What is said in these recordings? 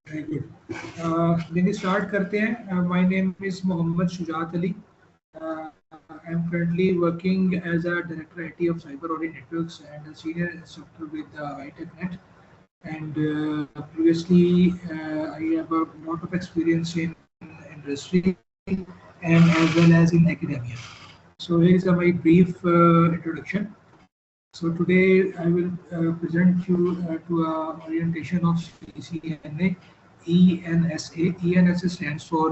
Very good. चलिए start करते हैं। My name is Mohammad Shujat Ali. I am currently working as a director IT of cyber audit networks and a senior instructor with ITechNet. And previously, I have a lot of experience in industry and as well as in academia. So here is my brief introduction. So today I will present you to a orientation of CCNA ENSA. ENSA stands for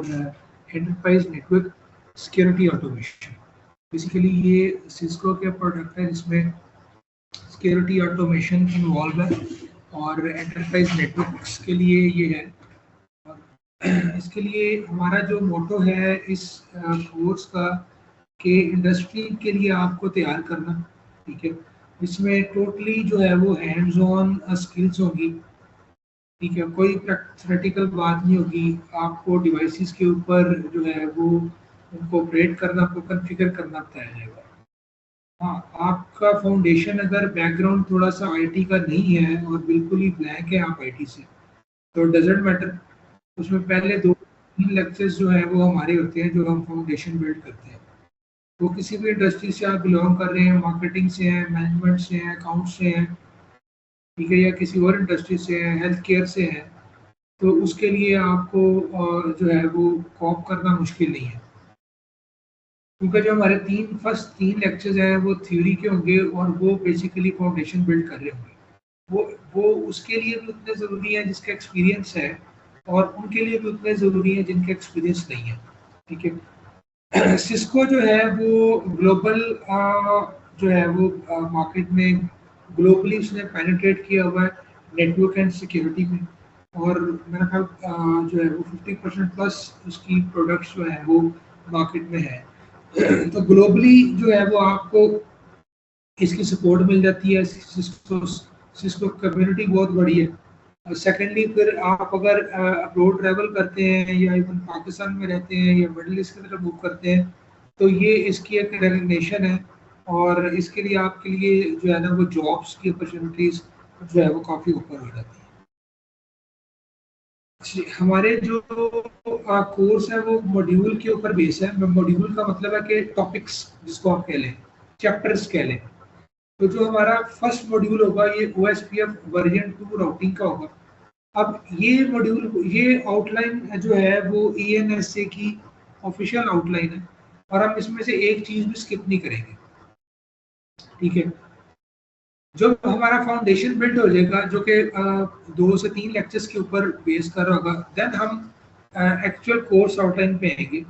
Enterprise Network Security Automation. Basically ये Cisco के product है जिसमें security automation involve है और enterprise networks के लिए ये है। इसके लिए हमारा जो मोटो है इस कोर्स का कि इंडस्ट्री के लिए आपको तैयार करना, ठीक है। इसमें टोटली जो है वो हैंड्स ऑन स्किल्स होगी, ठीक है। कोई प्रैक्टिकल बात नहीं होगी। आपको डिवाइसेस के ऊपर जो है वो उनको ऑपरेट करना, आपको कॉन्फ़िगर करना बताया जाएगा। हाँ, आपका फाउंडेशन अगर बैकग्राउंड थोड़ा सा आईटी का नहीं है और बिल्कुल ही ब्लैंक है आप आईटी से, तो डजेंट मैटर। उसमें पहले 2-3 लेक्चर्स जो है वो हमारे होते हैं जो हम फाउंडेशन बिल्ड करते हैं। वो किसी भी इंडस्ट्री से आप बिलोंग कर रहे हैं, मार्केटिंग से हैं, मैनेजमेंट से हैं, अकाउंट से हैं, ठीक है, या किसी और इंडस्ट्री से हैं, हेल्थ केयर से हैं, तो उसके लिए आपको जो है वो कॉप करना मुश्किल नहीं है। क्योंकि जो हमारे फर्स्ट 3 लेक्चर्स हैं वो थ्योरी के होंगे और वो बेसिकली फाउंडेशन बिल्ड कर रहे होंगे। वो उसके लिए भी उतने ज़रूरी हैं जिसका एक्सपीरियंस है और उनके लिए भी उतने ज़रूरी हैं जिनके एक्सपीरियंस नहीं है, ठीक है। सिस्को जो है वो ग्लोबल जो है वो मार्केट में ग्लोबली उसने पेनिट्रेट किया हुआ है नेटवर्क एंड सिक्योरिटी में, और मेरा ख्याल जो है वो 50% प्लस उसकी प्रोडक्ट्स जो है वो मार्केट में है। तो ग्लोबली जो है वो आपको इसकी सपोर्ट मिल जाती है। सिस्को कम्युनिटी बहुत बड़ी है। सेकेंडली फिर आप अगर अब्रॉड ट्रैवल करते हैं या इवन पाकिस्तान में रहते हैं या मिडिल ईस्ट की तरफ मूव करते हैं, तो ये इसकी एक रेकग्निशन है और इसके लिए आपके लिए जो है ना वो जॉब्स की अपॉर्चुनिटीज जो है वो काफ़ी ऊपर हो जाती है। हमारे जो कोर्स है वो मॉड्यूल के ऊपर बेस है। मॉड्यूल का मतलब है कि टॉपिक्स जिसको आप कह लें, चैप्टर्स कह लें। तो जो हमारा फर्स्ट मॉड्यूल होगा ये OSPF वर्जन 2 राउटिंग का होगा। अब ये मॉड्यूल, ये आउटलाइन जो है वो ENSA की ऑफिशियल आउटलाइन है और हम इसमें से एक चीज भी स्किप नहीं करेंगे, ठीक है। जब हमारा फाउंडेशन बिल्ड हो जाएगा जो कि 2 से 3 लेक्चर्स के ऊपर बेस कर रहा होगा, देन हम एक्चुअल कोर्स आउटलाइन पे आएंगे।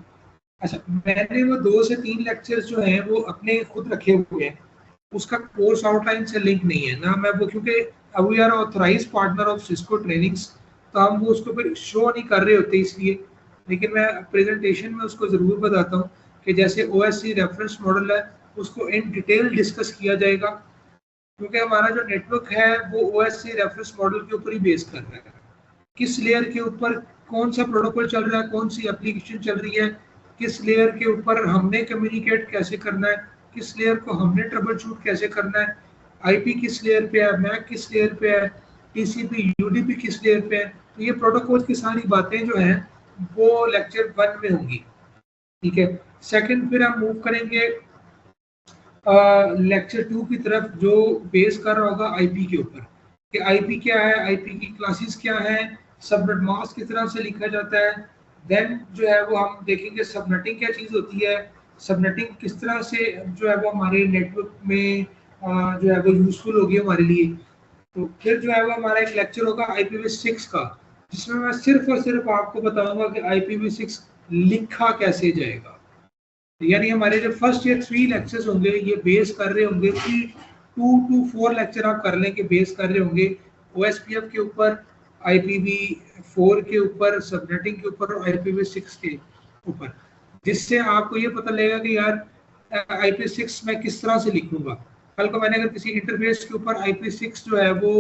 अच्छा, मैंने वो 2 से 3 लेक्चर्स जो हैं वो अपने खुद रखे हुए हैं, उसका कोर्स आउटलाइन से लिंक नहीं है ना। मैं वो, क्योंकि अब we are authorised partner of Cisco trainings, तो हम वो उसको फिर शो नहीं कर रहे होते इसलिए। लेकिन मैं प्रेजेंटेशन में उसको ज़रूर बताता हूँ कि जैसे OSC रेफरेंस मॉडल है उसको इन डिटेल डिस्कस किया जाएगा, क्योंकि हमारा जो नेटवर्क है वो OSC रेफरेंस मॉडल के ऊपर ही बेस कर रहा है। किस लेयर के ऊपर कौन सा प्रोटोकॉल चल रहा है, कौन सी एप्लीकेशन चल रही है, किस लेयर के ऊपर हमने कम्युनिकेट कैसे करना है, किस लेयर को हमने ट्रबल शूट कैसे करना है, आईपी किस लेयर पे है, मैक किस लेयर पे है, टीसीपी यूडीपी किस लेयर पे है। तो ये प्रोटोकॉल की सारी बातें जो हैं वो लेक्चर 1 में होंगी, ठीक है। सेकंड फिर हम मूव करेंगे लेक्चर 2 की तरफ, जो बेस कर रहा होगा आईपी के ऊपर कि आईपी क्या है, आईपी की क्लासेस क्या है, सबनेट मास्क किस तरह से लिखा जाता है। देन जो है वो हम देखेंगे सबनेटिंग क्या चीज़ होती है, सबनेटिंग किस तरह से जो है वो हमारे नेटवर्क में जो है वो यूजफुल होगी हमारे लिए। तो फिर जो है वो हमारा एक लेक्चर होगा IPv6 का, जिसमें मैं सिर्फ और सिर्फ आपको बताऊंगा कि IPv6 लिखा कैसे जाएगा। यानी हमारे जो फर्स्ट या 3 लेक्चर्स होंगे ये बेस कर रहे होंगे कि 2 to 4 लेक्चर आप कर लें कि बेस कर रहे होंगे OSPF के ऊपर, IPv4 के ऊपर, सबनेटिंग के ऊपर और IPv6 के ऊपर, जिससे आपको ये पता लगेगा कि यार IPv6 मैं किस तरह से लिखूंगा। कल को मैंने अगर किसी इंटरफेस के ऊपर IPv6 जो है वो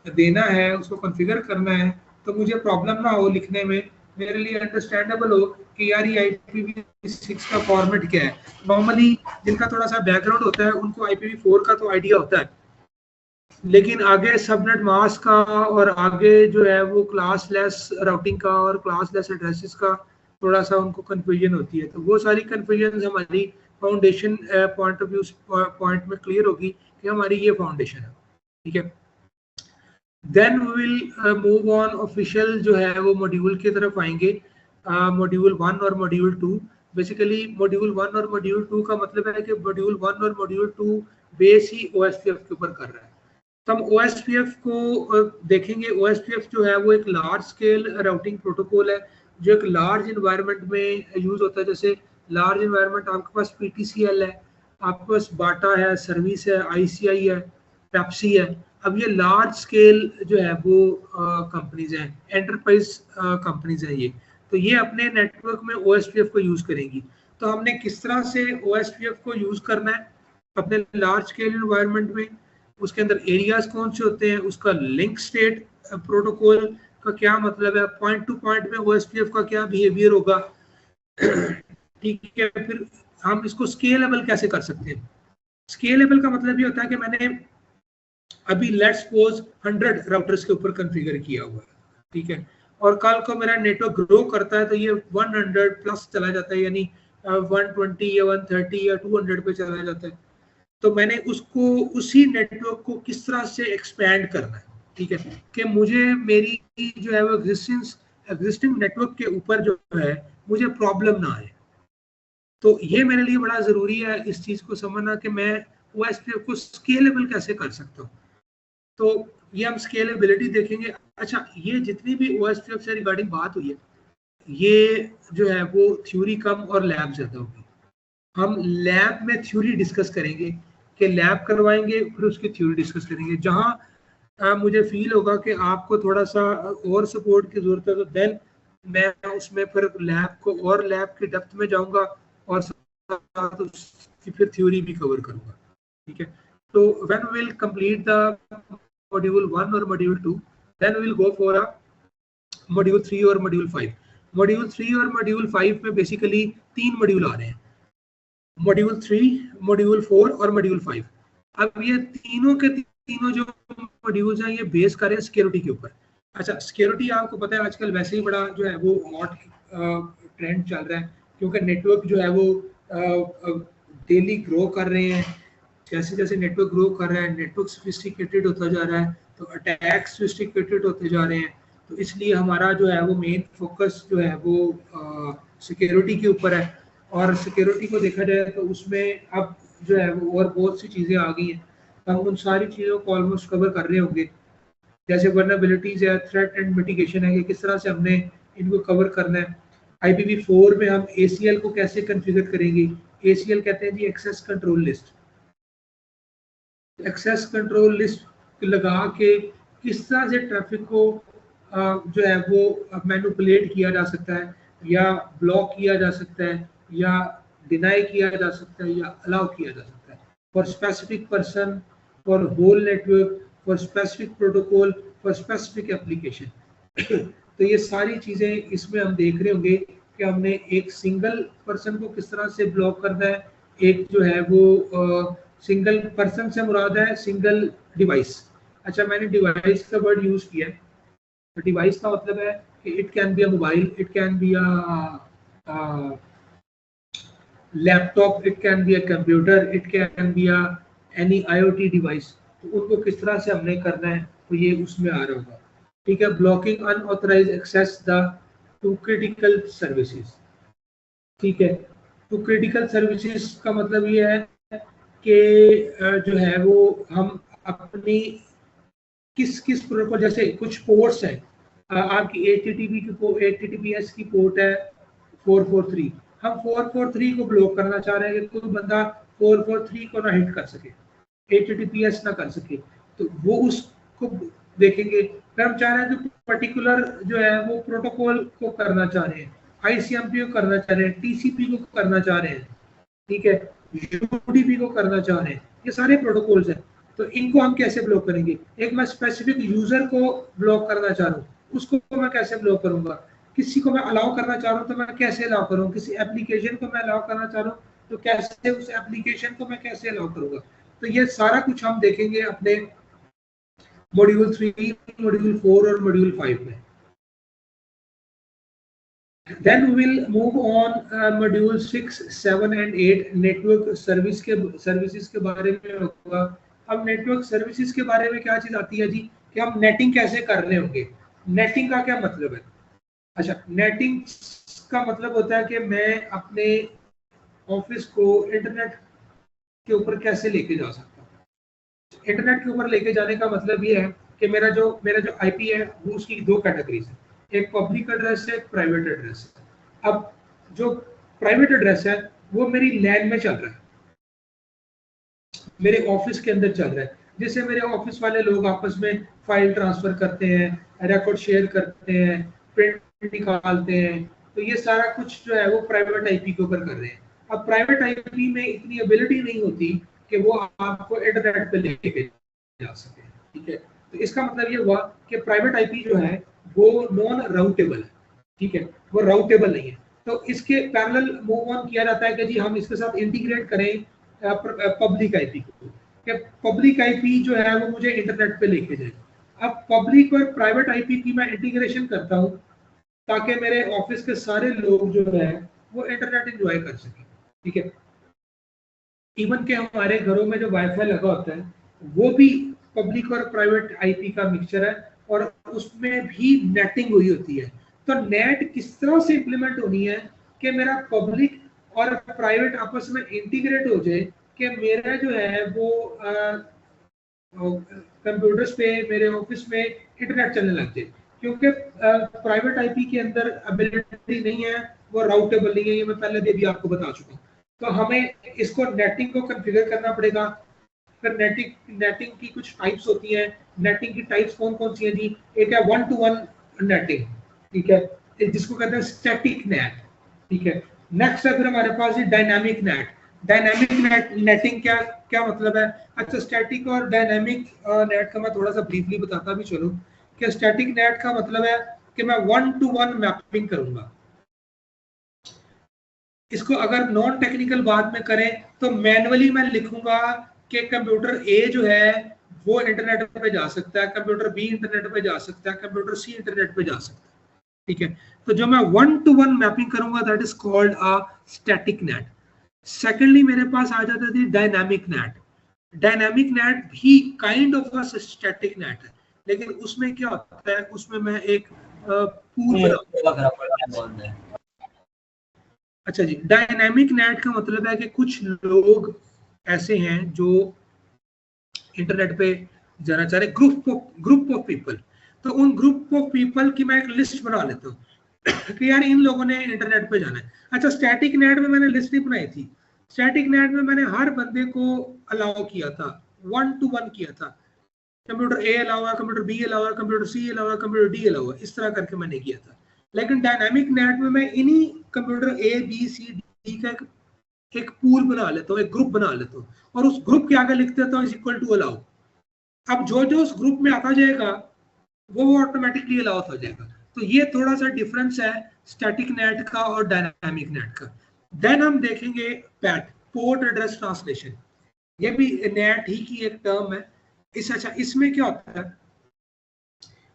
देना है, उसको कॉन्फ़िगर करना है, तो मुझे प्रॉब्लम ना हो लिखने में, मेरे लिए अंडरस्टैंडेबल हो कि यार ये IPv6 का फॉर्मेट क्या है। नॉर्मली जिनका थोड़ा सा बैकग्राउंड होता है उनको IPv4 का तो आइडिया होता है, लेकिन आगे सबनेट मास्क का और आगे जो है वो क्लास लेस राउटिंग का और क्लास लेस एड्रेसेस का थोड़ा सा उनको कंफ्यूजन होती है, तो वो सारी कंफ्यूजन हमारी foundation point of view point में क्लियर होगी कि हमारी ये फाउंडेशन है। ठीक है, then we will move on official जो है वो मॉड्यूल की तरफ आएंगे, मॉड्यूल 1 और मॉड्यूल 2। बेसिकली मॉड्यूल 1 और मॉड्यूल 2 का मतलब है कि मॉड्यूल 1 और मॉड्यूल 2 बेस ही ओएसपीएफ के ऊपर कर रहा है। तो हम ओएसपीएफ को देखेंगे। ओएसपीएफ जो है वो एक लार्ज स्केल राउटिंग प्रोटोकॉल है जो एक लार्ज इन्वायरमेंट में यूज होता है। जैसे लार्ज इन्वायरमेंट आपके पास पीटीसीएल है, आपके पास बाटा है, सर्विस है, आईसीआई है, पेप्सी है। अब ये लार्ज स्केल जो है वो कंपनीज हैं, एंटरप्राइज कंपनीज हैं ये, तो ये अपने नेटवर्क में ओएसपीएफ को यूज करेंगी। तो हमने किस तरह से ओएसपीएफ को यूज करना है अपने लार्ज स्केल इन्वायरमेंट में, उसके अंदर एरियाज कौन से होते हैं, उसका लिंक स्टेट प्रोटोकॉल का क्या मतलब है, पॉइंट टू पॉइंट में ओएसपीएफ का क्या बिहेवियर होगा। ठीक है, फिर हम इसको स्केलेबल कैसे कर सकते हैं। स्केलेबल का मतलब ये होता है कि मैंने अभी लेट्स सपोज 100 राउटर्स के ऊपर कॉन्फ़िगर किया हुआ है, ठीक है, और कल को मेरा नेटवर्क ग्रो करता है तो ये 100 प्लस चला जाता है, यानी 120 या 130 या 200 पे चला जाता है। तो मैंने उसको उसी नेटवर्क को किस तरह से एक्सपैंड करना है। ठीक है, कि मुझे मेरी जो है वो एग्जिस्टिंग नेटवर्क के ऊपर जो है मुझे प्रॉब्लम ना आए। तो ये मेरे लिए बड़ा जरूरी है इस चीज को समझना कि मैं ओएसपीएफ को स्केलेबल कैसे कर सकता हूँ। तो ये हम स्केलेबिलिटी देखेंगे। अच्छा, ये जितनी भी ओएसपीएफ से रिगार्डिंग बात हुई है, ये जो है वो थ्योरी कम और लैब ज्यादा होगी। हम लैब में थ्योरी डिस्कस करेंगे कि लैब करवाएंगे, फिर उसकी थ्योरी डिस्कस करेंगे। जहां मुझे फील होगा कि आपको थोड़ा सा और सपोर्ट की जरूरत है तो देन मैं उसमें फिर लैब को और लैब की डेप्थ में जाऊंगा और साथ उसकी फिर थ्योरी भी कवर करूंगा। ठीक है, तो when we will complete the module 1 और module 2, then we will go for a module 3 और मॉड्यूल 5। मॉड्यूल 3 और मॉड्यूल 5 में बेसिकली 3 मॉड्यूल आ रहे हैं, मॉड्यूल 3, मॉड्यूल 4 और मॉड्यूल 5। अब ये तीनों के तीनों जो मॉड्यूल्स हैं ये बेस कर रहे हैं सिक्योरिटी के ऊपर। अच्छा, सिक्योरिटी आपको पता है आजकल वैसे ही बड़ा जो है वो हॉट ट्रेंड चल रहा है, क्योंकि नेटवर्क जो है वो डेली ग्रो कर रहे हैं। जैसे जैसे नेटवर्क ग्रो कर रहा है, नेटवर्क सोफिस्टिकेटेड होता जा रहा है, तो अटैक सोफिस्टिकेटेड होते जा रहे हैं। तो इसलिए हमारा जो है वो मेन फोकस जो है वो सिक्योरिटी के ऊपर है। और सिक्योरिटी को देखा जाए तो उसमें अब जो है वो और बहुत सी चीज़ें आ गई हैं, हम उन सारी चीज़ों को ऑलमोस्ट कवर कर रहे होंगे। जैसे वर्नेबिलिटीज है, थ्रेट एंड मिटिगेशन है कि किस तरह से हमने इनको कवर करना है। IPv4 में हम ACL को कैसे कॉन्फ़िगर करेंगे। ACL कहते हैं जी access control list. Access control list लगा के किस तरह से ट्रैफिक को जो है वो मैनिपुलेट किया जा सकता है, या ब्लॉक किया जा सकता है, या डिनाई किया जा सकता है, या अलाउ किया जा सकता है for specific person, for whole network, for specific protocol, for specific application. तो ये सारी चीज़ें इसमें हम देख रहे होंगे कि हमने एक सिंगल पर्सन को किस तरह से ब्लॉक करना है। एक जो है वो सिंगल पर्सन से मुराद है सिंगल डिवाइस। अच्छा, मैंने डिवाइस का वर्ड यूज किया है। तो डिवाइस का मतलब है कि it can be a mobile, it can be a laptop, it can be a computer, it can be a any IoT device. तो उनको किस तरह से हमने करना है तो ये उसमें आ रहा होगा। ठीक है, blocking unauthorised access the to critical services. ठीक है, तो क्रिटिकल सर्विसेज का मतलब ये है कि जो है वो हम अपनी किस किस प्रोटोकॉल, जैसे कुछ पोर्ट्स हैं, आपकी HTTPS की पोर्ट है 443, हम 443 को ब्लॉक करना चाह रहे हैं कि कोई बंदा 443 को ना हिट कर सके, HTTPS ना कर सके, तो वो उसको देखेंगे। फिर हम चाह रहे हैं जो पर्टिकुलर जो है वो प्रोटोकॉल को करना चाह रहे हैं, ICMP को करना चाह रहे हैं, TCP को करना चाह रहे हैं, ठीक है, UDP को करना चाह रहे हैं, ये सारे प्रोटोकॉल्स हैं। तो इनको हम कैसे ब्लॉक करेंगे। एक मैं स्पेसिफिक यूजर को ब्लॉक करना चाह रहा हूँ, उसको मैं कैसे ब्लॉक करूंगा। किसी को मैं अलाउ करना चाह रहा हूँ तो मैं कैसे अलाउ करूँ, किसी एप्लीकेशन को मैं अलाउ करना चाह रहा हूँ तो कैसे उस एप्लीकेशन को मैं कैसे अलाउ करूंगा। तो ये सारा कुछ हम देखेंगे अपने मॉड्यूल 3, मॉड्यूल 4 और मॉड्यूल 5 में। Then we will move on module 6, 7 and 8 network services के बारे में होगा। अब नेटवर्क सर्विसेज के बारे में क्या चीज आती है जी, कि हम नेटिंग कैसे कर रहे होंगे। नेटिंग का क्या मतलब है? अच्छा, नेटिंग का मतलब होता है कि मैं अपने ऑफिस को इंटरनेट के ऊपर कैसे लेके जा सकता हूँ। इंटरनेट के ऊपर लेके जाने का मतलब ये है कि मेरा जो आईपी है वो उसकी दो कैटेगरीज है, एक पब्लिक एड्रेस है, एक प्राइवेट एड्रेस है। अब जो प्राइवेट एड्रेस है वो मेरी लैन में चल रहा है, मेरे ऑफिस के अंदर चल रहा है, जिससे मेरे ऑफिस वाले लोग आपस में फाइल ट्रांसफर करते हैं, रिकॉर्ड शेयर करते हैं, प्रिंट निकालते हैं। तो ये सारा कुछ जो है वो प्राइवेट आईपी के ऊपर कर रहे हैं। अब प्राइवेट आईपी में इतनी एबिलिटी नहीं होती कि वो आपको इंटरनेट पे लेके जा सके, ठीक है। तो इसका मतलब ये हुआ कि प्राइवेट आईपी जो है वो नॉन राउटेबल है, ठीक है, वो राउटेबल नहीं है। तो इसके पैरेलल मूव ऑन किया जाता है कि जी हम इसके साथ इंटीग्रेट करें पब्लिक आईपी को, कि पब्लिक आईपी जो है वो मुझे इंटरनेट पे लेके जाए। अब पब्लिक और प्राइवेट आईपी की मैं इंटीग्रेशन करता हूँ ताकि मेरे ऑफिस के सारे लोग जो है वो इंटरनेट एंजॉय कर सकें, ठीक है। इवन के हमारे घरों में जो वाईफाई लगा होता है वो भी पब्लिक और प्राइवेट आईपी का मिक्सचर है, और उसमें भी नेटिंग हुई होती है। तो नेट किस तरह से इंप्लीमेंट होनी है कि मेरा पब्लिक और प्राइवेट आपस में इंटीग्रेट हो जाए, कि मेरा जो है वो कंप्यूटर्स पे मेरे ऑफिस में इंटरनेट चलने लग जाए। क्योंकि प्राइवेट आईपी के अंदर एबिलिटी नहीं है, वो राउटेबल नहीं है, ये मैं पहले भी आपको बता चुका हूँ। तो हमें इसको नेटिंग को कॉन्फ़िगर करना पड़ेगा। फिर नेटिंग की कुछ टाइप्स होती हैं। नेटिंग की टाइप्स कौन कौन सी हैं जी? एक है 1-to-1 नेटिंग, ठीक है, जिसको कहते हैं स्टैटिक नेट, ठीक है। नेक्स्ट है फिर हमारे पास ये डायनामिक नेट। डायनामिक नेटिंग क्या क्या मतलब है? अच्छा, स्टैटिक और डायनामिक नेट का मैं थोड़ा सा ब्रीफली बताता भी चलूं कि स्टैटिक नेट का मतलब है कि मैं 1-to-1 मैपिंग करूंगा। इसको अगर नॉन टेक्निकल बात में करें तो मैनुअली मैं लिखूंगा कि कंप्यूटर ए जो है वो इंटरनेट पे जा सकता है, कंप्यूटर बी इंटरनेट पे जा सकता है, कंप्यूटर सी इंटरनेट पे जा सकता है, ठीक है। तो जो मैं 1-to-1 मैपिंग करूंगा that is called a static net. Secondly मेरे पास आ जाता है डायनामिक नेट। डायनामिक नेट भी kind of a static net है, लेकिन उसमें क्या होता है, उसमें मैं एक पूल बना। अच्छा जी, डायनामिक नेट का मतलब है कि कुछ लोग ऐसे हैं जो इंटरनेट पे जाना चाह रहे, ग्रुप ऑफ पीपल। तो उन ग्रुप ऑफ पीपल की मैं एक लिस्ट बना लेता हूँ कि यार इन लोगों ने इंटरनेट पे जाना है। अच्छा, स्टैटिक नेट में मैंने लिस्ट नहीं बनाई थी। स्टैटिक नेट में मैंने हर बंदे को अलाउ किया था, 1-to-1 किया था। कंप्यूटर ए अलाउ है, कंप्यूटर बी अलाउ है, कंप्यूटर सी अलाउ है, कंप्यूटर डी अलाउ है, इस तरह करके मैंने किया था। लेकिन डायनामिक नेट में मैं इन्हीं computer A B C D का एक पूल बना लेता हूँ, एक ग्रुप बना लेता हूँ, और उस ग्रुप के आगे लिख देता हूँ इज इक्वल टू अलाउ। अब जो जो उस ग्रुप में आता जाएगा वो ऑटोमेटिकली अलाउ हो जाएगा। तो ये थोड़ा सा डिफरेंस है स्टैटिक नेट का और डायनामिक नेट का। देन हम देखेंगे पैट, पोर्ट एड्रेस ट्रांसलेशन। ये भी नेट ही की एक टर्म है। अच्छा, इसमें क्या होता है,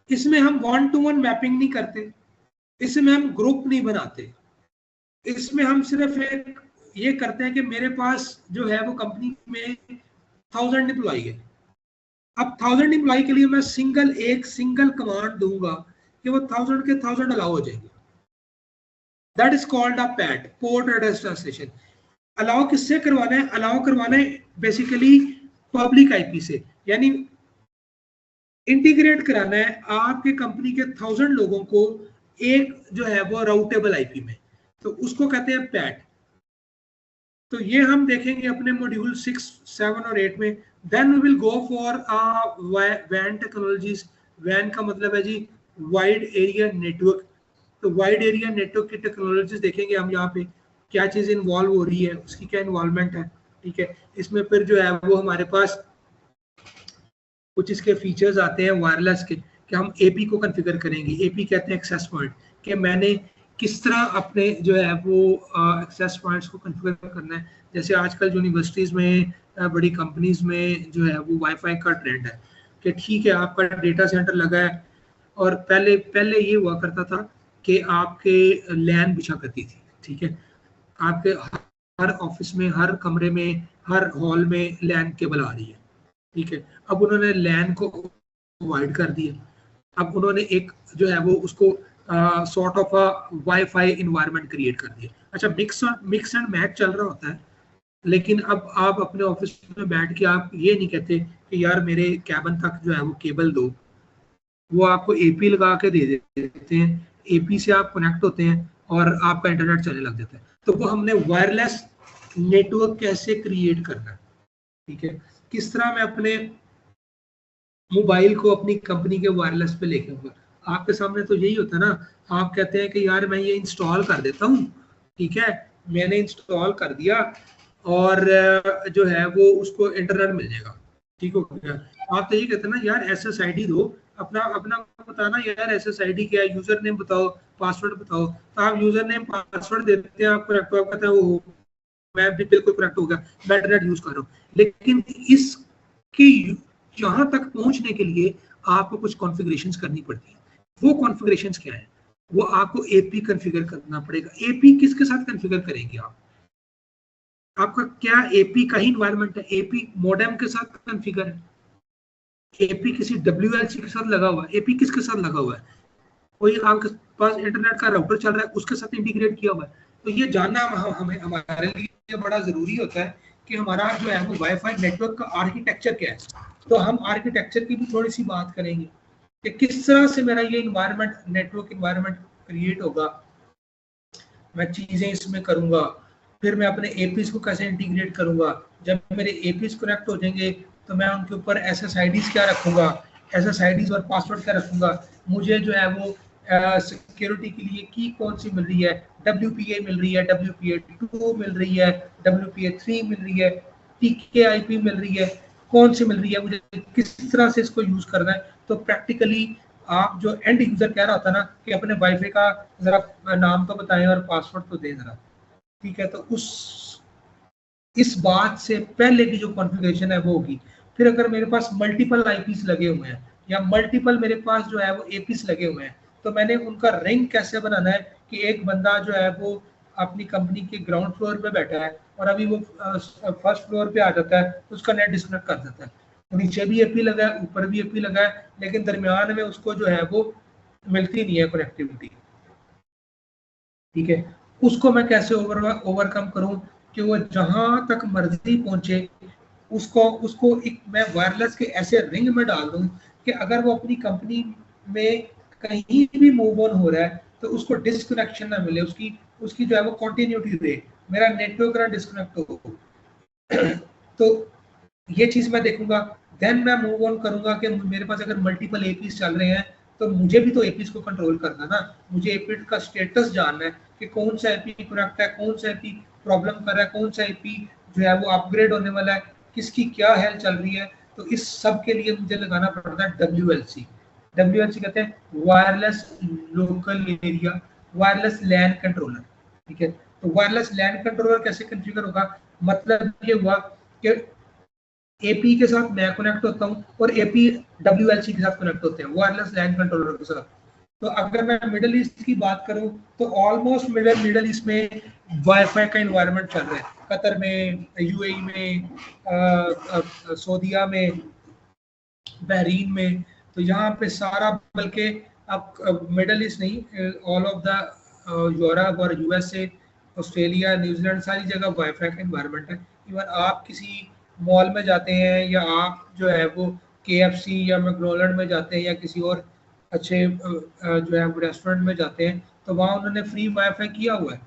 इसमें हम 1-to-1 मैपिंग नहीं करते, इसमें हम ग्रुप नहीं बनाते, इसमें हम सिर्फ एक ये करते हैं कि मेरे पास जो है वो कंपनी में 1000 एम्प्लॉई है। अब 1000 एम्प्लॉई के लिए मैं एक सिंगल कमांड दूंगा कि वो 1000 के 1000 अलाउ हो जाएंगे। That is called a PAT, port address translation. Allow किससे करवाना है? अलाउ करवाना है बेसिकली पब्लिक आईपी से, यानी इंटीग्रेट कराना है आपके कंपनी के 1000 लोगों को एक जो है वो राउटेबल आईपी में, तो उसको कहते हैं पैट। तो ये हम देखेंगे अपने मॉड्यूल 6, 7 और 8 में। Then we will go for वैन टेक्नोलॉजीज। वैन का मतलब है जी वाइड एरिया नेटवर्क। तो वाइड एरिया नेटवर्क की टेक्नोलॉजीज देखेंगे हम, यहाँ पे क्या चीज इन्वॉल्व हो रही है, उसकी क्या इन्वॉल्वमेंट है, ठीक है। इसमें फिर जो है वो हमारे पास कुछ इसके फीचर्स आते हैं वायरलेस के, कि हम एपी को कॉन्फ़िगर करेंगे। एपी कहते हैं एक्सेस पॉइंट, कि मैंने किस तरह अपने जो है वो एक्सेस पॉइंट्स को कॉन्फ़िगर करना है। जैसे आजकल यूनिवर्सिटीज़ में बड़ी कंपनीज में जो है वो वाईफाई का ट्रेंड है कि ठीक है आपका डेटा सेंटर लगा है, और पहले पहले ये हुआ करता था कि आपके लैन बिछा करती थी, ठीक है, आपके हर ऑफिस में, हर कमरे में, हर हॉल में लैन केबल आ रही है, ठीक है। अब उन्होंने लैन को अवॉइड कर दिया, अब उन्होंने एक जो है वो उसको sort of a wifi environment create कर दिया। अच्छा, मिक्स एंड मैच चल रहा होता है, लेकिन अब आप अपने ऑफिस में बैठ के आप ये नहीं कहते कि यार मेरे कैबिन तक जो है वो केबल दो, वो आपको एपी लगा के दे देते हैं, एपी से आप कनेक्ट होते हैं और आपका इंटरनेट चलने लग जाता है। तो वो हमने वायरलेस नेटवर्क कैसे क्रिएट करना है, ठीक है, किस तरह मैं अपने मोबाइल को अपनी कंपनी के वायरलेस पे लेके आऊंगा। आपके सामने तो यही होता है ना, आप कहते हैं कि यार मैं ये इंस्टॉल कर देता हूँ, ठीक है, मैंने इंस्टॉल कर दिया और जो है वो उसको इंटरनेट मिल जाएगा, ठीक हो गया। आप तो ये कहते हैं ना यार SSID दो, अपना अपना बताना यार SSID क्या है, यूजर नेम बताओ, पासवर्ड बताओ। तो आप यूजर नेम पासवर्ड देते हैं, आप करेक्ट, आप कहते हैं वो मैं भी बिल्कुल करेक्ट होगा, मैं इंटरनेट यूज कर रहा हूँ। लेकिन इसकी यहाँ तक पहुंचने के लिए आपको कुछ कॉन्फ़िगरेशंस करनी पड़ती है। वो कॉन्फ़िगरेशंस क्या है? वो आपको एपी कॉन्फ़िगर करना पड़ेगा। एपी किसके साथ कॉन्फ़िगर करेंगे आप? आपका क्या एपी का ही इन्वायरमेंट है? एपी मॉडेम के साथ कॉन्फ़िगर है, एपी किसी WLC के साथ लगा हुआ है, एपी किसके साथ लगा हुआ है? कोई आपके पास इंटरनेट का राउटर चल रहा है, उसके साथ इंटीग्रेट किया हुआ है। तो ये जानना हमें हमारे लिए बड़ा जरूरी होता है कि हमारा जो है वो वाईफाई नेटवर्क का आर्किटेक्चर क्या है। तो हम आर्किटेक्चर की भी थोड़ी सी बात करेंगे कि किस तरह से मेरा ये इन्वायरमेंट, नेटवर्क इन्वायरमेंट क्रिएट होगा, मैं चीजें इसमें करूंगा, फिर मैं अपने एपीज को कैसे इंटीग्रेट करूंगा। जब मेरे एपीज कनेक्ट हो जाएंगे तो मैं उनके ऊपर SSIDs क्या रखूंगा, SSIDs और पासवर्ड क्या रखूंगा। मुझे जो है वो सिक्योरिटी के लिए की कौन सी मिल रही है, WPA मिल रही है, WPA2 मिल रही है, WPA3 मिल रही है, TKIP मिल रही है, कौन सी मिल रही है, मुझे किस तरह से इसको यूज करना है। तो प्रैक्टिकली आप जो एंड यूजर कह रहा होता है ना कि अपने वाईफाई का जरा नाम तो बताएं और पासवर्ड तो दें जरा, ठीक है, तो इस बात से पहले की जो कॉन्फ़िगरेशन है वो होगी। फिर अगर मेरे पास मल्टीपल आईपीस लगे हुए हैं या मल्टीपल मेरे पास जो है वो एपीस लगे हुए हैं, तो मैंने उनका रिंग कैसे बनाना है कि एक बंदा जो है वो अपनी कंपनी के ग्राउंड फ्लोर पे बैठा है और अभी वो फर्स्ट फ्लोर पे आ जाता है, उसका नेट डिस्कनेक्ट कर देता है, नीचे भी एपी लगा है, ऊपर भी एपी लगा है, लेकिन दरमियान में उसको जो है वो मिलती नहीं है कनेक्टिविटी, ठीक है। उसको मैं कैसे ओवरकम करूं कि वो जहां तक मर्जी पहुंचे, उसको उसको एक मैं वायरलेस के ऐसे रिंग में डाल दूं कि अगर वो अपनी कंपनी में कहीं भी मूव ऑन हो रहा है तो उसको डिस्कनेक्शन ना मिले, उसकी उसकी जो है वो कंटिन्यूटी रहे, मेरा नेटवर्क ना डिस्कनेक्ट हो। तो ये चीज मैं देखूंगा, देन मैं मूव ऑन करूंगा कि मेरे पास अगर मल्टीपल एपीज चल रहे हैं तो मुझे भी तो एपीज को कंट्रोल करना ना, मुझे एपी का स्टेटस जानना है कि कौन सा एपी कनेक्ट है, कौन सा एपी प्रॉब्लम कर रहा है, कौन सा एपी जो है वो अपग्रेड होने वाला है, किसकी क्या हेल्थ चल रही है। तो इस सब के लिए मुझे लगाना पड़ता है WLC। WLC कहते हैं वायरलेस लोकल एरिया वायरलेस लैन कंट्रोलर, ठीक है। तो वायरलेस लैन कंट्रोलर कैसे कॉन्फ़िगर होगा? मतलब ये हुआ कि एपी के साथ मैं कनेक्ट होता हूँ और एपी WLC के साथ कनेक्ट होते हैं वायरलेस लैन कंट्रोलर के साथ। तो अगर मैं मिडल ईस्ट की बात करूं तो ऑलमोस्ट मिडल ईस्ट में वाईफाई का इन्वायरमेंट चल रहा है, कतर में, UAE में, सऊदीया में, बहरीन में। तो यहाँ पे सारा, बल्कि अब मिडल ईस्ट नहीं, ऑल ऑफ द यूरोप और USA, ऑस्ट्रेलिया, न्यूजीलैंड, सारी जगह वाईफाई का इन्वायरमेंट है। इवन आप किसी मॉल में जाते हैं या आप जो है वो KFC या मैकडोनल्ड में जाते हैं या किसी और अच्छे जो है रेस्टोरेंट में जाते हैं तो वहाँ उन्होंने फ्री वाईफाई किया हुआ है।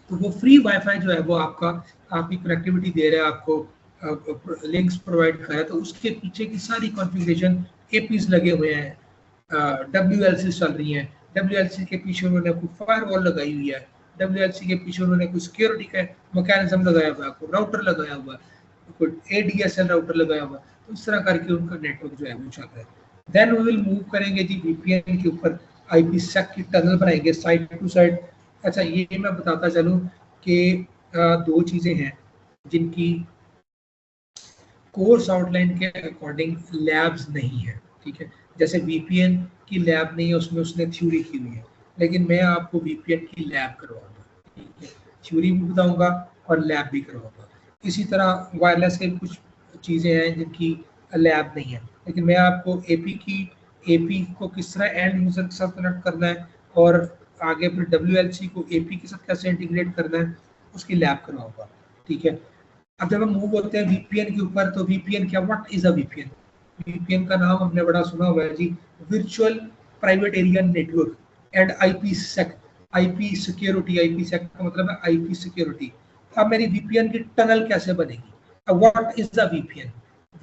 तो वो फ्री वाईफाई जो है वो आपकी कनेक्टिविटी दे रहा है, आपको लिंक्स प्रोवाइड कर रहा है। तो उसके पीछे की सारी कॉन्फ़िगरेशन एपीज लगे हुए हैं, WLC चल रही हैं, WLC के पीछे उन्होंने कोई फायरवॉल लगाई हुई है, WLC के पीछे उन्होंने कोई सिक्योरिटी का मैकेनिज्म लगाया हुआ है, कोई राउटर लगाया हुआ है, कोई ADSL राउटर लगाया हुआ है। तो इस तरह करके उनका नेटवर्क जो है वो चल रहा है। देन वी विल मूव करेंगे जी VPN के ऊपर, IPsec की टनल बनाएंगे साइड टू साइड। अच्छा, ये मैं बताता चलूँ कि दो चीज़ें हैं। जिनकी कोर्स आउटलाइन के अकॉर्डिंग लैब्स नहीं है, ठीक है। जैसे वीपीएन की लैब नहीं है, उसमें उसने थ्योरी की हुई है, लेकिन मैं आपको वीपीएन की लैब करवाऊंगा, ठीक है। थ्योरी भी बताऊंगा और लैब भी करवाऊंगा। इसी तरह वायरलेस के भी कुछ चीज़ें हैं जिनकी लैब नहीं है, लेकिन मैं आपको एपी को किस तरह एंड यूजर के साथ कनेक्ट करना है और आगे फिर डब्ल्यूएलसी को एपी के साथ कैसे इंटीग्रेट करना है उसकी लैब करवाऊंगा, ठीक है। अब जब हम मूव होते हैं वीपीएन के ऊपर, तो वीपीएन क्या, what is a VPN? VPN का नाम हमने बड़ा सुना हुआ है जी, virtual private area network and IP sec, IP security. IP sec का मतलब है आईपी सिक्योरिटी। अब मेरी वीपीएन की टनल कैसे बनेगी? अब what is the VPN?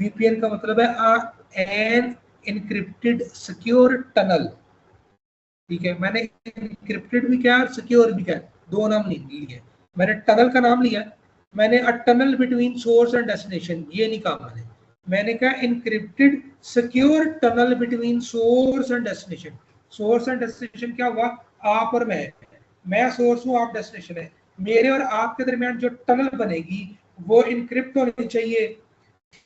VPN का मतलब है एन एनक्रिप्टेड सिक्योर टनल, ठीक है। मैंने इंक्रिप्टेड भी किया और सिक्योर भी किया, दो नाम नहीं लिए। मैंने टनल का नाम लिया, मैंने a tunnel between source and destination ये नहीं कहा मैंने कहा encrypted secure tunnel between source and destination. Source and destination क्या हुआ? आप और मैं सोर्स हूँ, आप डेस्टिनेशन है। मेरे और आपके दरमियान जो टनल बनेगी वो इनक्रिप्ट होनी चाहिए,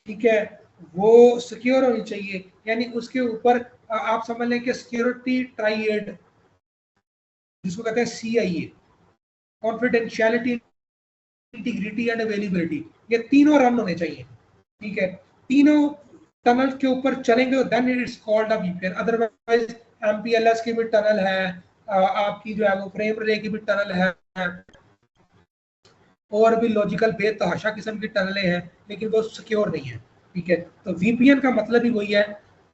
ठीक है, वो सिक्योर होनी चाहिए। यानी उसके ऊपर आप समझ लें कि सिक्योरिटी ट्राइएड, जिसको कहते हैं CIA, confidentiality, integrity and availability, ये तीनों रन होने चाहिए, ठीक है। तीनों टनल के ऊपर चलेंगे then it's called a VPN. Otherwise MPLS की भी टनल है, आपकी जो है वो फ्रेम रिले की भी टनल है, और भी लॉजिकल बेतहाशा किस्म की टनलें हैं, लेकिन वो सिक्योर नहीं है, ठीक है। तो वीपीएन का मतलब ही वही है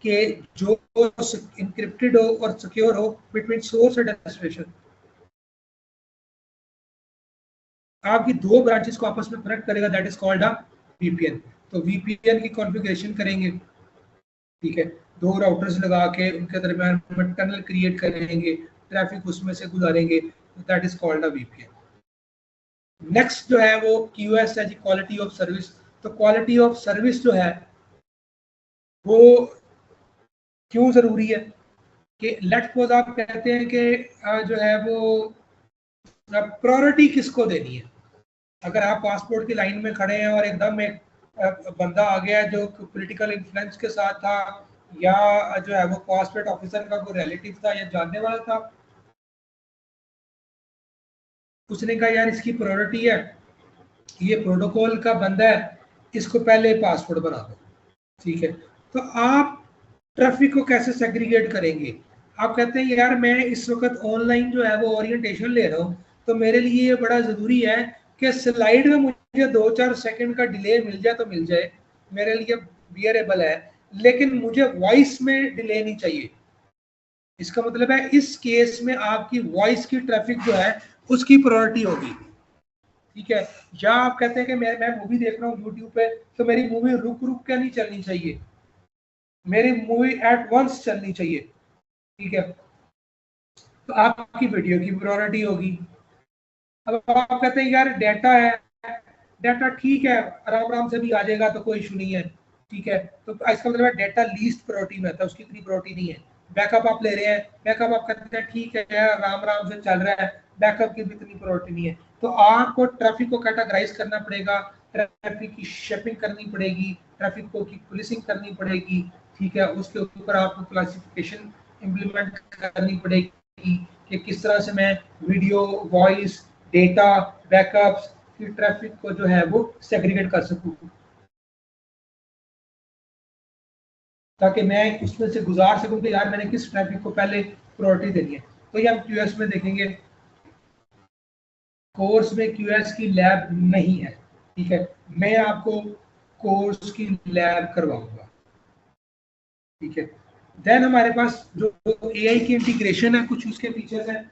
कि जो इंक्रिप्टेड हो और सिक्योर हो बिटवीन सोर्स एंड डेस्टिनेशन। आपकी दो ब्रांचेस को आपस में कनेक्ट करेगा, that is called a VPN. तो वीपीएन की कॉन्फ़िगरेशन करेंगे, ठीक है। दो राउटर्स लगा के उनके दरमियान में टनल क्रिएट करेंगे, ट्रैफिक उसमें से गुजारेंगे, that is called a VPN. Next जो है वो क्यूएस है जी, क्वालिटी ऑफ सर्विस। तो क्वालिटी ऑफ सर्विस जो है वो क्यों जरूरी है कि लेट्स सपोज आप कहते हैं कि जो है वो प्रायोरिटी किसको देनी है। अगर आप पासपोर्ट की लाइन में खड़े हैं और एकदम एक बंदा आ गया जो पॉलिटिकल इन्फ्लुएंस के साथ था, या जो है वो पासपोर्ट ऑफिसर का कोई रिलेटिव था या जानने वाला था, उसने कहा यार इसकी प्रायोरिटी है, ये प्रोटोकॉल का बंदा है, इसको पहले पासपोर्ट बना दो, ठीक है। तो आप ट्रैफिक को कैसे सेग्रीगेट करेंगे? आप कहते हैं यार मैं इस वक्त ऑनलाइन जो है वो ओरिएंटेशन ले रहा हूँ, तो मेरे लिए ये बड़ा ज़रूरी है कि स्लाइड में मुझे 2-4 सेकंड का डिले मिल जाए तो मिल जाए, मेरे लिए बियरेबल है, लेकिन मुझे वॉइस में डिले नहीं चाहिए। इसका मतलब है इस केस में आपकी वॉइस की ट्रैफिक जो है उसकी प्रायोरिटी होगी, ठीक है। या आप कहते हैं कि मैं मूवी देख रहा हूँ यूट्यूब पे, तो मेरी मूवी रुक रुक के नहीं चलनी चाहिए, मेरी मूवी एट वंस चलनी चाहिए, ठीक है। तो आपकी वीडियो की प्रायोरिटी होगी। अब आप कहते हैं यार डाटा है, डाटा ठीक है आराम आराम से भी आ जाएगा तो कोई इशू नहीं है, ठीक है। तो इसका मतलब डाटा लीस्ट प्रायोरिटी में आता है, उसकी इतनी प्रायोरिटी नहीं है। बैकअप आप ले रहे हैं, बैकअप आप कहते हैं ठीक है आराम आराम से चल रहा है, बैकअप की भी इतनी प्रायोरिटी नहीं है। तो आपको ट्रैफिक को कैटेगराइज करना पड़ेगा, ट्रैफिक की शेपिंग करनी पड़ेगी, ट्रैफिक को की पुलिसिंग करनी पड़ेगी, ठीक है। उसके ऊपर आपको क्लासिफिकेशन इम्प्लीमेंट करनी पड़ेगी कि किस तरह से मैं वीडियो, वॉइस, डेटा, बैकअप्स की ट्रैफिक को जो है वो सेग्रीगेट कर सकूं, ताकि मैं उसमें से गुजार सकूं कि यार मैंने किस ट्रैफिक को पहले प्रायोरिटी देनी है। तो ये हम क्यूएस में देखेंगे। कोर्स में क्यूएस की लैब नहीं है, ठीक है। मैं आपको कोर्स की लैब करवाऊंगा, ठीक है। देन हमारे पास जो एआई की इंटीग्रेशन है, कुछ उसके फीचर्स हैं,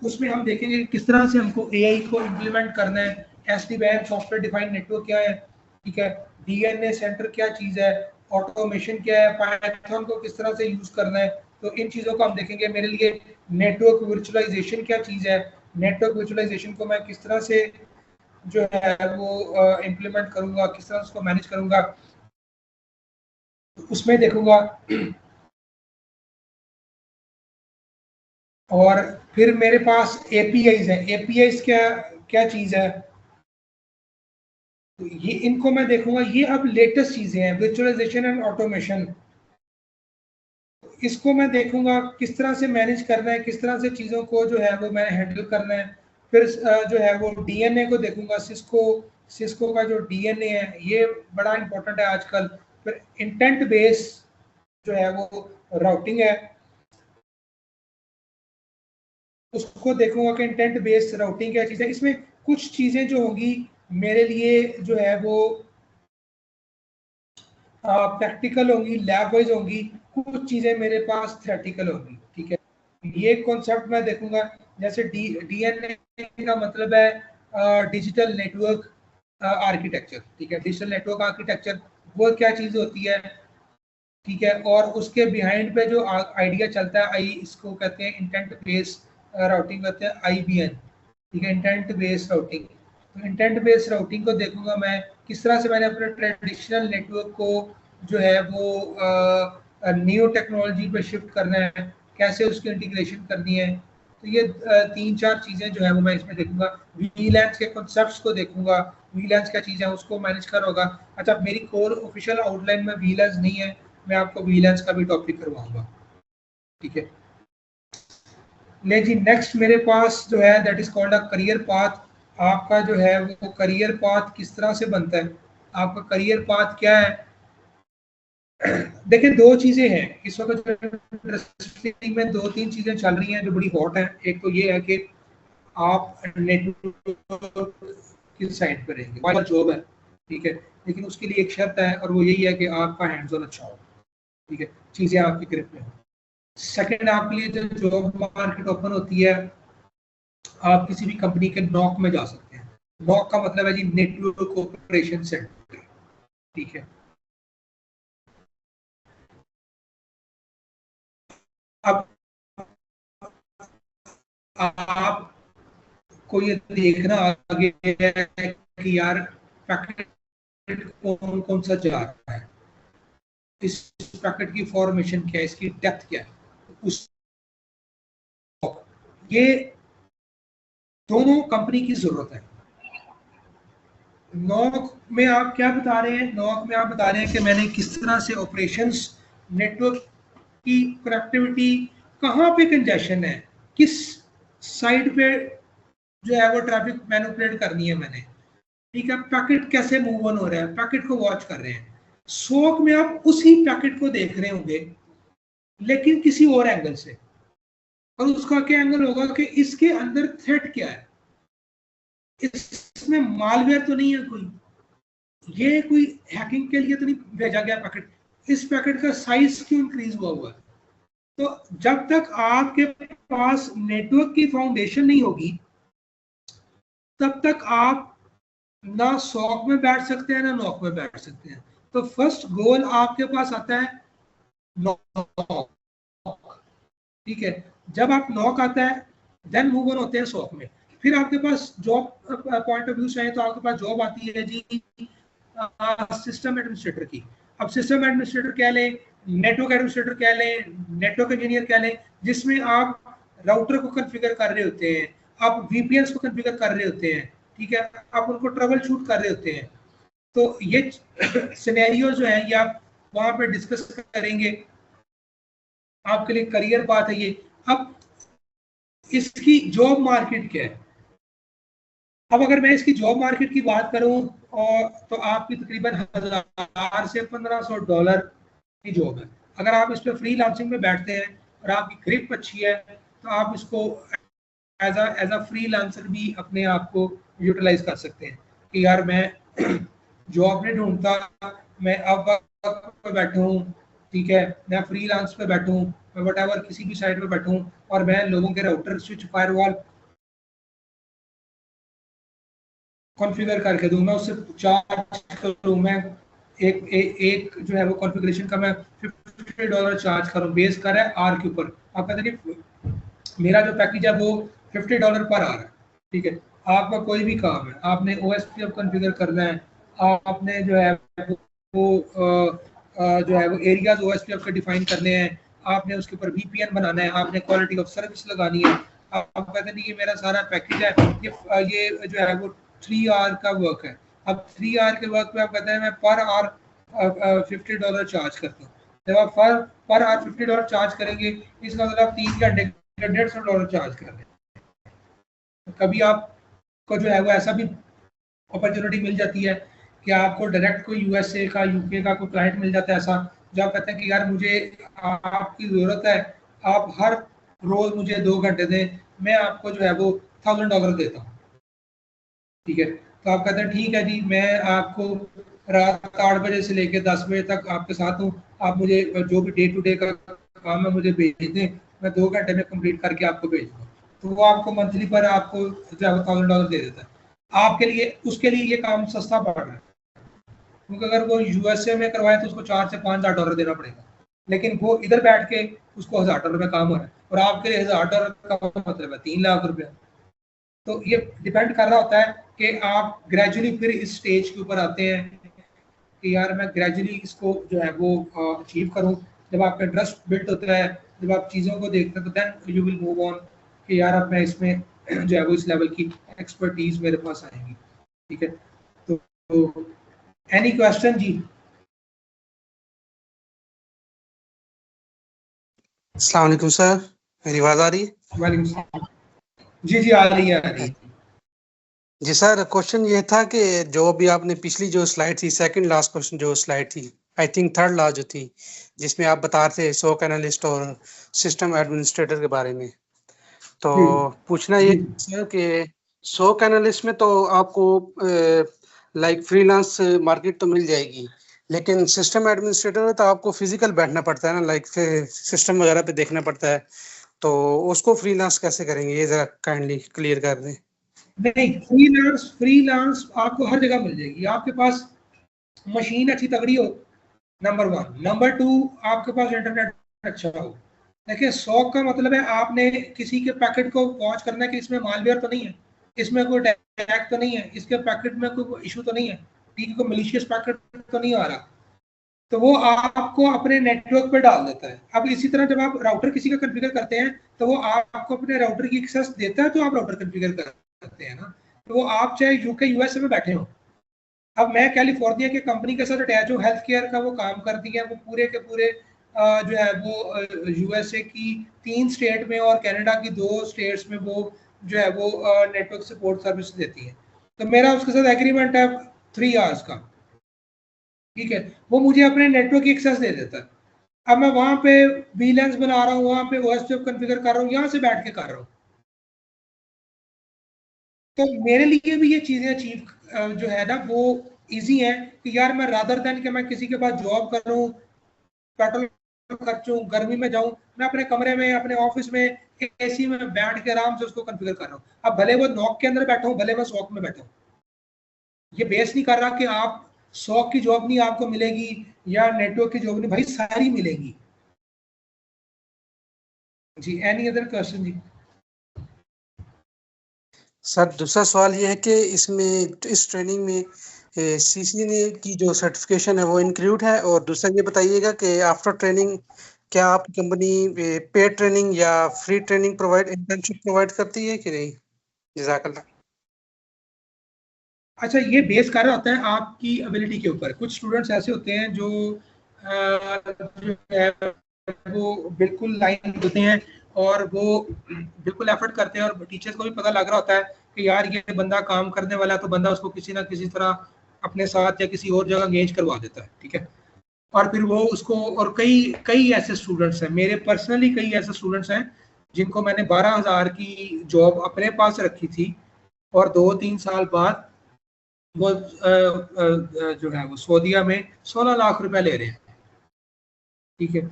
उसमें हम देखेंगे किस तरह से हमको एआई को इम्प्लीमेंट करना है। SD-WAN सॉफ्टवेयर डिफाइंड नेटवर्क क्या है, ठीक है। डीएनए सेंटर क्या चीज़ है, ऑटोमेशन क्या है, पाइथन को किस तरह से यूज करना है, तो इन चीज़ों को हम देखेंगे। मेरे लिए नेटवर्क वर्चुअलाइजेशन क्या चीज़ है, नेटवर्क वर्चुअलाइजेशन को मैं किस तरह से जो है वो इम्प्लीमेंट करूंगा, किस तरह उसको मैनेज करूंगा, उसमें देखूंगा। और फिर मेरे पास एपीआईज है। एपीआईज क्या क्या चीज़ है, तो ये इनको मैं देखूंगा, ये अब लेटेस्ट चीजें हैं, वर्चुअलाइजेशन एंड ऑटोमेशन। इसको मैं देखूंगा किस तरह से मैनेज करना है, किस तरह से चीज़ों को जो है वो मैंने हैंडल करना है। फिर जो है वो डीएनए को देखूंगा, सिस्को सिस्को का जो डीएनए है ये बड़ा इंपॉर्टेंट है आजकल। फिर इंटेंट बेस जो है वो राउटिंग है, उसको देखूंगा कि इंटेंट बेस्ड राउटिंग क्या चीज़ है। इसमें कुछ चीज़ें जो होंगी मेरे लिए जो है वो प्रैक्टिकल होंगी, लैब वाइज होंगी, कुछ चीज़ें मेरे पास थ्योरेटिकल होंगी। ठीक है, ये कॉन्सेप्ट मैं देखूंगा। जैसे डीएनए का मतलब है डिजिटल नेटवर्क आर्किटेक्चर। ठीक है, डिजिटल नेटवर्क आर्किटेक्चर वो क्या चीज़ होती है। ठीक है, और उसके बिहाइंड पे जो आइडिया चलता है, आई इसको कहते हैं इंटेंट बेस राउटिंग कहते हैं, IBN। ठीक है, इंटेंट बेस राउटिंग। तो इंटेंट बेस राउटिंग को देखूंगा मैं किस तरह से मैंने अपने ट्रेडिशनल नेटवर्क को जो है वो न्यू टेक्नोलॉजी पे शिफ्ट करना है, कैसे उसकी इंटीग्रेशन करनी है। तो ये तीन चार चीज़ें जो है वो मैं इसमें देखूंगा। वीलैंस के कॉन्सेप्ट्स को देखूंगा, वीलैंस क्या चीज़ है उसको मैनेज कर होगा। अच्छा, मेरी कोर ऑफिशियल आउटलाइन में वीलैंस नहीं है, मैं आपको वीलैंस का भी टॉपिक करवाऊंगा। ठीक है, ले जी, नेक्स्ट मेरे पास जो है that is called a career path. आपका जो है वो करियर पाथ किस तरह से बनता है, आपका करियर पाथ क्या है। देखिए, दो चीजें हैं इस वक्त इंडस्ट्री में, दो तीन चीजें चल रही हैं जो बड़ी हॉट हैं। एक तो ये है कि आप नेटवर्क की साइड पर रहेंगे, हमारी जॉब है। ठीक है, लेकिन उसके लिए एक शर्त है और वो यही है कि आपका हैंड्स ऑन अच्छा हो। ठीक है, चीजें आपकी ग्रिप में हो। सेकंड, आपके लिए जो जॉब मार्केट ओपन होती है, आप किसी भी कंपनी के नॉक में जा सकते हैं। नॉक का मतलब है जी नेटवर्क ऑपरेशन सेंटर। ठीक है, अब आपको ये देखना आगे है कि यार पैकेट कौन कौन सा जा रहा है, इस पैकेट की फॉर्मेशन क्या है, इसकी डेप्थ क्या है, उस ये दोनों कंपनी की जरूरत है। नॉक में आप क्या बता रहे हैं, नॉक में आप बता रहे हैं कि मैंने किस तरह से ऑपरेशंस, नेटवर्क की कनेक्टिविटी, कहाँ पे कंजेशन है, किस साइड पे जो है वो ट्रैफिक मैनिपुलेट करनी है मैंने। ठीक है, पैकेट कैसे मूव ऑन हो रहा है, पैकेट को वॉच कर रहे हैं। सोक में आप उसी पैकेट को देख रहे होंगे लेकिन किसी और एंगल से, और उसका क्या एंगल होगा कि इसके अंदर थ्रेट क्या है, इसमें मालवेयर तो नहीं है कोई, ये कोई हैकिंग के लिए तो नहीं भेजा गया पैकेट, इस पैकेट का साइज क्यों इंक्रीज हुआ है। तो जब तक आपके पास नेटवर्क की फाउंडेशन नहीं होगी तब तक आप ना सॉक में बैठ सकते हैं ना नॉक में बैठ सकते हैं। तो फर्स्ट गोल आपके पास आता है नॉक। ठीक है, जब आप नॉक आता है देन मूव ऑन होते हैं सॉक में। फिर आपके पास जॉब पॉइंट ऑफ व्यू से है तो आपके पास जॉब आती है जी सिस्टम एडमिनिस्ट्रेटर की। अब सिस्टम एडमिनिस्ट्रेटर क्या लें, नेटवर्क एडमिनिस्ट्रेटर क्या लें, नेटवर्क इंजीनियर क्या लें, जिसमें आप राउटर को कॉन्फ़िगर कर रहे होते हैं, आप वीपीएन को कॉन्फ़िगर कर रहे होते हैं। ठीक है, आप उनको ट्रबल शूट कर रहे होते हैं। तो ये सिनेरियो जो है ये आप वहां पे डिस्कस करेंगे, आपके लिए करियर बात है ये। अब इसकी जॉब मार्केट क्या है, अब अगर मैं इसकी जॉब मार्केट की बात करूं और तो आपकी तकरीबन 1000 से $1500 की जॉब है। अगर आप इस पर फ्री लांसिंग में बैठते हैं और आपकी ग्रिप अच्छी है तो आप इसको एज अ फ्री लांसर भी अपने आप को यूटिलाइज कर सकते हैं कि यार मैं जॉब नहीं ढूंढता, मैं अब पे बैठूं। ठीक है, मैं फ्री लांस पे बैठूं, मैं वट एवर किसी भी साइट पे बैठूं और मैं लोगों के राउटर स्विच फायरवॉल कॉन्फ़िगर करके दूं, मैं उससे चार्ज करूं। मैं एक जो है वो कॉन्फ़िगरेशन का मैं $50 चार्ज करूं, बेस कर है आर के ऊपर। आप कहते हैं कि मेरा जो पैकेज है वो $50 पर आ रहा है। ठीक है, आपका कोई भी काम है, आपने OSPF कॉन्फ़िगर करना है, आपने जो है वो जो है वो एरियाज OSPF के डिफाइन करने हैं, आपने उसके ऊपर VPN बनाना है, आपने क्वालिटी ऑफ सर्विस लगानी है। आप कहते हैं ये मेरा सारा पैकेज है, ये जो है वो 3 आवर का वर्क है, अब 3 आवर के वक्त पे आप कहते हैं मैं पर आवर $50 चार्ज करता हूँ। जब आप पर आवर $50 चार्ज करेंगे, इसका मतलब आप 3 घंटे का $150 चार्ज कर रहे हैं। कभी आपको जो है वो ऐसा भी अपॉर्चुनिटी मिल जाती है कि आपको डायरेक्ट कोई यूएसए का, यूके का कोई क्लाइंट मिल जाता है ऐसा, जो आप कहते हैं कि यार मुझे आपकी ज़रूरत है, आप हर रोज़ मुझे 2 घंटे दें, मैं आपको जो है वो $1000 देता हूँ। ठीक है, तो आप कहते हैं ठीक है जी, मैं आपको रात 8 बजे से लेकर 10 बजे तक आपके साथ हूँ, आप मुझे जो भी डे टू डे का काम है मुझे भेज दें, मैं 2 घंटे में कंप्लीट करके आपको भेज दूँगा। तो वो आपको मंथली पर आपको जो है $1000 दे देता है। आपके लिए, उसके लिए ये काम सस्ता पड़ रहा है, क्योंकि अगर वो यूएसए में करवाए तो उसको $4 से $5,000 देना पड़ेगा, लेकिन वो इधर बैठ के उसको $1000 में काम हो रहा है, और आपके लिए $1000 का मतलब है 3 लाख रुपया। तो ये डिपेंड कर रहा होता है कि आप ग्रेजुअली फिर इस स्टेज के ऊपर आते हैं कि यार मैं ग्रेजुअली इसको जो है वो अचीव करूं। जब आपका इंटरेस्ट बिल्ड होता है, जब आप चीज़ों को देखते हैं, तो then you will move on कि यार अब मैं इसमें जो है वो इस लेवल की एक्सपर्टीज मेरे पास आएगी। ठीक है, तो एनी क्वेश्चन जी? अस्सलाम वालेकुम सर, मेरी आवाज़ आ रही है? वालेकुम सलाम। जी जी, आ रही है, आ रही है। जी सर, क्वेश्चन ये था कि जो अभी आपने पिछली जो स्लाइड थी, सेकंड लास्ट क्वेश्चन जो स्लाइड थी, आई थिंक थर्ड लास्ट जो थी, जिसमें आप बता रहे थे SOC एनालिस्ट और सिस्टम एडमिनिस्ट्रेटर के बारे में, तो जी पूछना ये जी सर कि SOC एनालिस्ट में तो आपको लाइक फ्रीलांस मार्केट तो मिल जाएगी, लेकिन सिस्टम एडमिनिस्ट्रेटर में तो आपको फिजिकल बैठना पड़ता है ना, लाइक सिस्टम वगैरह पे देखना पड़ता है, तो उसको फ्रीलांस कैसे करेंगे, ये जरा काइंडली क्लियर कर दें। नहीं, फ्रीलांस फ्रीलांस आपको हर जगह मिल जाएगी। आपके पास मशीन अच्छी तगड़ी हो, नंबर 1, नंबर 2 आपके पास इंटरनेट अच्छा हो। देखिए, शौक का मतलब है आपने किसी के पैकेट को वॉच करना है कि इसमें मालवेयर तो नहीं है, इसमें कोई टैग तो नहीं है, इसके पैकेट में कोई इशू तो नहीं है, ठीक है, कोई मलिशियस पैकेट तो नहीं आ रहा, तो वो आपको अपने नेटवर्क पे डाल देता है। अब इसी तरह जब आप राउटर किसी का कॉन्फ़िगर करते हैं, तो वो आपको अपने राउटर की एक्सेस देता है, तो आप राउटर कॉन्फ़िगर कर सकते हैं ना। तो वो आप चाहे यूके यूएसए में बैठे हो, अब मैं कैलिफोर्निया के कंपनी के साथ अटैच हूँ, हेल्थ केयर का वो काम करती है, वो पूरे के पूरे जो है वो यूएसए की 3 स्टेट में और कनाडा की 2 स्टेट्स में वो जो है वो नेटवर्क सपोर्ट सर्विस देती है। तो मेरा उसके साथ एग्रीमेंट है 3 आवर्स का। ठीक है, वो मुझे अपने नेटवर्क की एक्सेस दे देता है। अब मैं वहां पे वीलैंस बना रहा हूँ, वहां पे ओएसपीएफ कॉन्फ़िगर कर रहा हूँ, यहाँ से बैठ के कर रहा हूँ। तो मेरे लिए भी ये चीजें अचीव जो है ना वो इजी है कि यार मैं रादर देन कि मैं किसी के पास जॉब करूँ, पेट्रोल खर्चूं, गर्मी में जाऊं, मैं अपने कमरे में, अपने ऑफिस में एसी में बैठ के आराम से उसको कॉन्फ़िगर कर रहा हूँ। अब भले वो नॉक के अंदर बैठा हूँ, भले मैं शॉक में बैठा हूँ, ये बेस नहीं कर रहा कि आप शॉक की जॉब नहीं आपको मिलेगी या नेटवर्क की जॉब नहीं, भाई सारी मिलेगी। जी, एनी अदर क्वेश्चन जी? सर दूसरा सवाल ये है कि इसमें इस ट्रेनिंग में CCNA की जो सर्टिफिकेशन है वो इंक्लूड है, और दूसरा ये बताइएगा कि आफ्टर ट्रेनिंग क्या आपकी कंपनी पेड ट्रेनिंग या free training provide, internship provide करती है कि नहीं? जज़ाकल्लाह। अच्छा, ये बेस कर रहा होता है आपकी एबिलिटी के ऊपर। कुछ स्टूडेंट्स ऐसे होते हैं जो है वो बिल्कुल लाइन होते हैं और वो बिल्कुल एफर्ट करते हैं, और टीचर्स को भी पता लग रहा होता है कि यार ये बंदा काम करने वाला है, तो बंदा उसको किसी ना किसी तरह अपने साथ या किसी और जगह एंगेज करवा देता है। ठीक है, और फिर वो उसको, और कई कई ऐसे स्टूडेंट्स हैं, मेरे पर्सनली कई ऐसे स्टूडेंट्स हैं जिनको मैंने 12,000 की जॉब अपने पास रखी थी, और 2-3 साल बाद वो जो है वो सऊदीया में 16 लाख रुपए ले रहे हैं। ठीक है,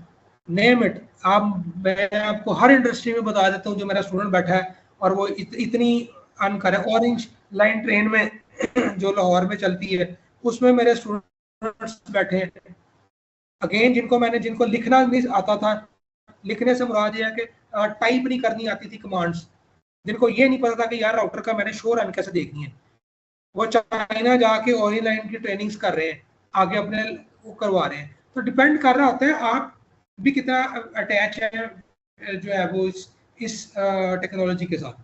नेम इट। आप, मैं आपको हर इंडस्ट्री में बता देता हूँ जो मेरा स्टूडेंट बैठा है और वो इतनी अर्न करे। ऑरेंज लाइन ट्रेन में जो लाहौर में चलती है, उसमें मेरे स्टूडेंट्स बैठे हैं। अगेन, जिनको लिखना नहीं आता था, लिखने से मुराद ये है कि टाइप नहीं करनी आती थी कमांड्स, जिनको ये नहीं पता था कि यार राउटर का मैंने शो रन कैसे देखनी है, वो चाइना जाके ऑनलाइन लाइन की ट्रेनिंग्स कर रहे हैं, आगे अपने वो करवा रहे हैं। तो डिपेंड कर रहा होता है आप भी कितना अटैच है जो है वो इस टेक्नोलॉजी के साथ।